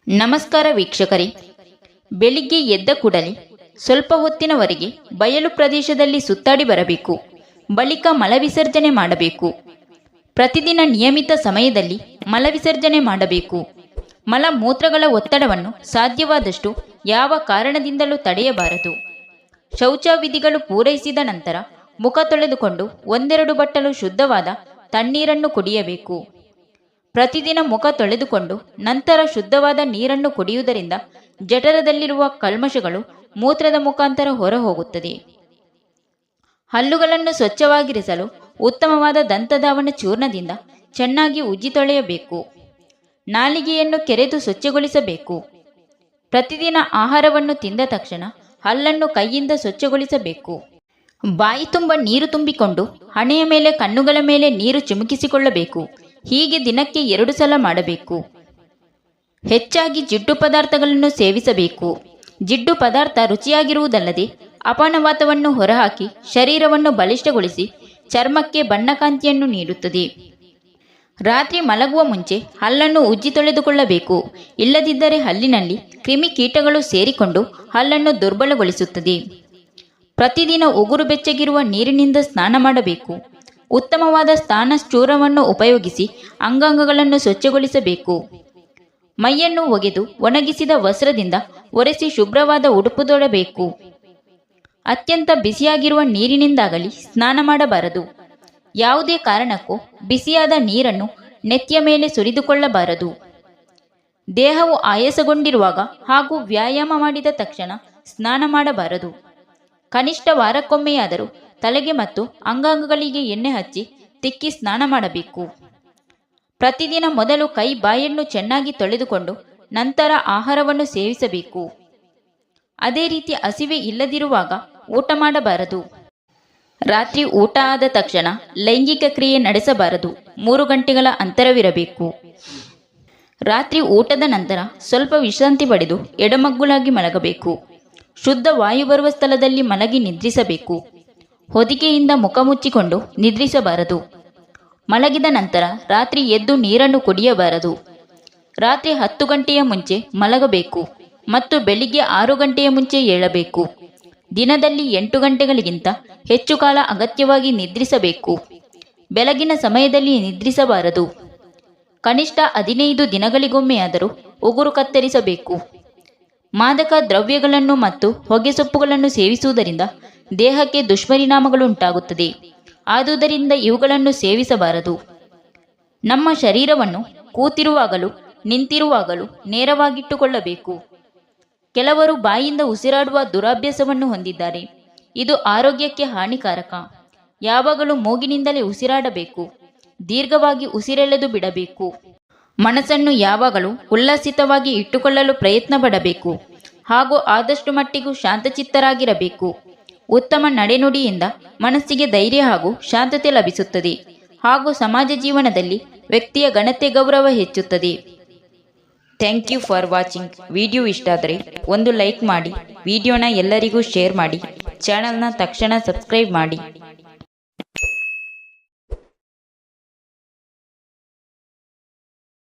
ನಮಸ್ಕಾರ ವೀಕ್ಷಕರೇ, ಬೆಳಿಗ್ಗೆ ಎದ್ದ ಕೂಡಲೇ ಸ್ವಲ್ಪ ಹೊತ್ತಿನವರೆಗೆ ಬಯಲು ಪ್ರದೇಶದಲ್ಲಿ ಸುತ್ತಾಡಿ ಬರಬೇಕು. ಬಳಿಕ ಮಲವಿಸರ್ಜನೆ ಮಾಡಬೇಕು. ಪ್ರತಿದಿನ ನಿಯಮಿತ ಸಮಯದಲ್ಲಿ ಮಲವಿಸರ್ಜನೆ ಮಾಡಬೇಕು. ಮಲ ಮೂತ್ರಗಳ ಒತ್ತಡವನ್ನು ಸಾಧ್ಯವಾದಷ್ಟು ಯಾವ ಕಾರಣದಿಂದಲೂ ತಡೆಯಬಾರದು. ಶೌಚ ವಿಧಿಗಳು ಪೂರೈಸಿದ ನಂತರ ಮುಖ ತೊಳೆದುಕೊಂಡು 1-2 ಬಟ್ಟಲು ಶುದ್ಧವಾದ ತಣ್ಣೀರನ್ನು ಕುಡಿಯಬೇಕು. ಪ್ರತಿದಿನ ಮುಖ ತೊಳೆದುಕೊಂಡು ನಂತರ ಶುದ್ಧವಾದ ನೀರನ್ನು ಕುಡಿಯುವುದರಿಂದ ಜಠರದಲ್ಲಿರುವ ಕಲ್ಮಶಗಳು ಮೂತ್ರದ ಮುಖಾಂತರ ಹೊರಹೋಗುತ್ತದೆ. ಹಲ್ಲುಗಳನ್ನು ಸ್ವಚ್ಛವಾಗಿರಿಸಲು ಉತ್ತಮವಾದ ದಂತಧಾವನ ಚೂರ್ಣದಿಂದ ಚೆನ್ನಾಗಿ ಉಜ್ಜಿ ತೊಳೆಯಬೇಕು. ನಾಲಿಗೆಯನ್ನು ಕೆರೆದು ಸ್ವಚ್ಛಗೊಳಿಸಬೇಕು. ಪ್ರತಿದಿನ ಆಹಾರವನ್ನು ತಿಂದ ತಕ್ಷಣ ಹಲ್ಲನ್ನು ಕೈಯಿಂದ ಸ್ವಚ್ಛಗೊಳಿಸಬೇಕು. ಬಾಯಿ ತುಂಬ ನೀರು ತುಂಬಿಕೊಂಡು ಹಣೆಯ ಮೇಲೆ, ಕಣ್ಣುಗಳ ಮೇಲೆ ನೀರು ಚಿಮುಕಿಸಿಕೊಳ್ಳಬೇಕು. ಹೀಗೆ ದಿನಕ್ಕೆ 2 ಸಲ ಮಾಡಬೇಕು. ಹೆಚ್ಚಾಗಿ ಜಿಡ್ಡು ಪದಾರ್ಥಗಳನ್ನು ಸೇವಿಸಬೇಕು. ಜಿಡ್ಡು ಪದಾರ್ಥ ರುಚಿಯಾಗಿರುವುದಲ್ಲದೆ ಅಪಾನವಾತವನ್ನು ಹೊರಹಾಕಿ ಶರೀರವನ್ನು ಬಲಿಷ್ಠಗೊಳಿಸಿ ಚರ್ಮಕ್ಕೆ ಬಣ್ಣಕಾಂತಿಯನ್ನು ನೀಡುತ್ತದೆ. ರಾತ್ರಿ ಮಲಗುವ ಮುಂಚೆ ಹಲ್ಲನ್ನು ಉಜ್ಜಿ ತೊಳೆದುಕೊಳ್ಳಬೇಕು. ಇಲ್ಲದಿದ್ದರೆ ಹಲ್ಲಿನಲ್ಲಿ ಕ್ರಿಮಿಕೀಟಗಳು ಸೇರಿಕೊಂಡು ಹಲ್ಲನ್ನು ದುರ್ಬಲಗೊಳಿಸುತ್ತದೆ. ಪ್ರತಿದಿನ ಉಗುರು ಬೆಚ್ಚಗಿರುವ ನೀರಿನಿಂದ ಸ್ನಾನ ಮಾಡಬೇಕು. ಉತ್ತಮವಾದ ಸ್ನಾನ ಚೂರವನ್ನು ಉಪಯೋಗಿಸಿ ಅಂಗಾಂಗಗಳನ್ನು ಸ್ವಚ್ಛಗೊಳಿಸಬೇಕು. ಮೈಯನ್ನು ಒಗೆದು ಒಣಗಿಸಿದ ವಸ್ತ್ರದಿಂದ ಒರೆಸಿ ಶುಭ್ರವಾದ ಉಡುಪು ತೊಡಬೇಕು. ಅತ್ಯಂತ ಬಿಸಿಯಾಗಿರುವ ನೀರಿನಿಂದಾಗಲಿ ಸ್ನಾನ ಮಾಡಬಾರದು. ಯಾವುದೇ ಕಾರಣಕ್ಕೂ ಬಿಸಿಯಾದ ನೀರನ್ನು ನೆತ್ತಿಯ ಮೇಲೆ ಸುರಿದುಕೊಳ್ಳಬಾರದು. ದೇಹವು ಆಯಾಸಗೊಂಡಿರುವಾಗ ಹಾಗೂ ವ್ಯಾಯಾಮ ಮಾಡಿದ ತಕ್ಷಣ ಸ್ನಾನ ಮಾಡಬಾರದು. ಕನಿಷ್ಠ ವಾರಕ್ಕೊಮ್ಮೆಯಾದರೂ ತಲೆಗೆ ಮತ್ತು ಅಂಗಾಂಗಗಳಿಗೆ ಎಣ್ಣೆ ಹಚ್ಚಿ ತಿಕ್ಕಿ ಸ್ನಾನ ಮಾಡಬೇಕು. ಪ್ರತಿದಿನ ಮೊದಲು ಕೈ ಬಾಯನ್ನು ಚೆನ್ನಾಗಿ ತೊಳೆದುಕೊಂಡು ನಂತರ ಆಹಾರವನ್ನು ಸೇವಿಸಬೇಕು. ಅದೇ ರೀತಿ ಹಸಿವೆ ಇಲ್ಲದಿರುವಾಗ ಊಟ ಮಾಡಬಾರದು. ರಾತ್ರಿ ಊಟ ಆದ ತಕ್ಷಣ ಲೈಂಗಿಕ ಕ್ರಿಯೆ ನಡೆಸಬಾರದು. 3 ಗಂಟೆಗಳ ಅಂತರವಿರಬೇಕು. ರಾತ್ರಿ ಊಟದ ನಂತರ ಸ್ವಲ್ಪ ವಿಶ್ರಾಂತಿ ಪಡೆದು ಎಡಮಗ್ಗುಲಾಗಿ ಮಲಗಬೇಕು. ಶುದ್ಧ ವಾಯು ಬರುವ ಸ್ಥಳದಲ್ಲಿ ಮಲಗಿ ನಿದ್ರಿಸಬೇಕು. ಹೊದಿಕೆಯಿಂದ ಮುಖ ಮುಚ್ಚಿಕೊಂಡು ನಿದ್ರಿಸಬಾರದು. ಮಲಗಿದ ನಂತರ ರಾತ್ರಿ ಎದ್ದು ನೀರನ್ನು ಕುಡಿಯಬಾರದು. ರಾತ್ರಿ 10 ಗಂಟೆಯ ಮುಂಚೆ ಮಲಗಬೇಕು ಮತ್ತು ಬೆಳಿಗ್ಗೆ 6 ಗಂಟೆಯ ಮುಂಚೆ ಏಳಬೇಕು. ದಿನದಲ್ಲಿ 8 ಗಂಟೆಗಳಿಗಿಂತ ಹೆಚ್ಚು ಕಾಲ ಅಗತ್ಯವಾಗಿ ನಿದ್ರಿಸಬೇಕು. ಬೆಳಗಿನ ಸಮಯದಲ್ಲಿ ನಿದ್ರಿಸಬಾರದು. ಕನಿಷ್ಠ 15 ದಿನಗಳಿಗೊಮ್ಮೆಯಾದರೂ ಉಗುರು ಕತ್ತರಿಸಬೇಕು. ಮಾದಕ ದ್ರವ್ಯಗಳನ್ನು ಮತ್ತು ಹೊಗೆಸೊಪ್ಪುಗಳನ್ನು ಸೇವಿಸುವುದರಿಂದ ದೇಹಕ್ಕೆ ದುಷ್ಪರಿಣಾಮಗಳು ಉಂಟಾಗುತ್ತದೆ. ಆದುದರಿಂದ ಇವುಗಳನ್ನು ಸೇವಿಸಬಾರದು. ನಮ್ಮ ಶರೀರವನ್ನು ಕೂತಿರುವಾಗಲೂ ನಿಂತಿರುವಾಗಲೂ ನೇರವಾಗಿಟ್ಟುಕೊಳ್ಳಬೇಕು. ಕೆಲವರು ಬಾಯಿಂದ ಉಸಿರಾಡುವ ದುರಭ್ಯಾಸವನ್ನು ಹೊಂದಿದ್ದಾರೆ. ಇದು ಆರೋಗ್ಯಕ್ಕೆ ಹಾನಿಕಾರಕ. ಯಾವಾಗಲೂ ಮೂಗಿನಿಂದಲೇ ಉಸಿರಾಡಬೇಕು. ದೀರ್ಘವಾಗಿ ಉಸಿರೆಳೆದು ಬಿಡಬೇಕು. ಮನಸ್ಸನ್ನು ಯಾವಾಗಲೂ ಉಲ್ಲಾಸಿತವಾಗಿ ಇಟ್ಟುಕೊಳ್ಳಲು ಪ್ರಯತ್ನ ಪಡಬೇಕು ಹಾಗೂ ಆದಷ್ಟು ಮಟ್ಟಿಗೂ ಶಾಂತಚಿತ್ತರಾಗಿರಬೇಕು. ಉತ್ತಮ ನಡೆನುಡಿಯಿಂದ ಮನಸ್ಸಿಗೆ ಧೈರ್ಯ ಹಾಗೂ ಶಾಂತತೆ ಲಭಿಸುತ್ತದೆ ಹಾಗೂ ಸಮಾಜ ಜೀವನದಲ್ಲಿ ವ್ಯಕ್ತಿಯ ಘನತೆ ಗೌರವ ಹೆಚ್ಚುತ್ತದೆ. Thank you for watching. Video ಇಷ್ಟ ಆದರೆ ಒಂದು ಲೈಕ್ ಮಾಡಿ, ವಿಡಿಯೋನ ಎಲ್ಲರಿಗೂ ಶೇರ್ ಮಾಡಿ, ಚಾನಲ್ನ ತಕ್ಷಣ ಸಬ್ಸ್ಕ್ರೈಬ್ ಮಾಡಿ.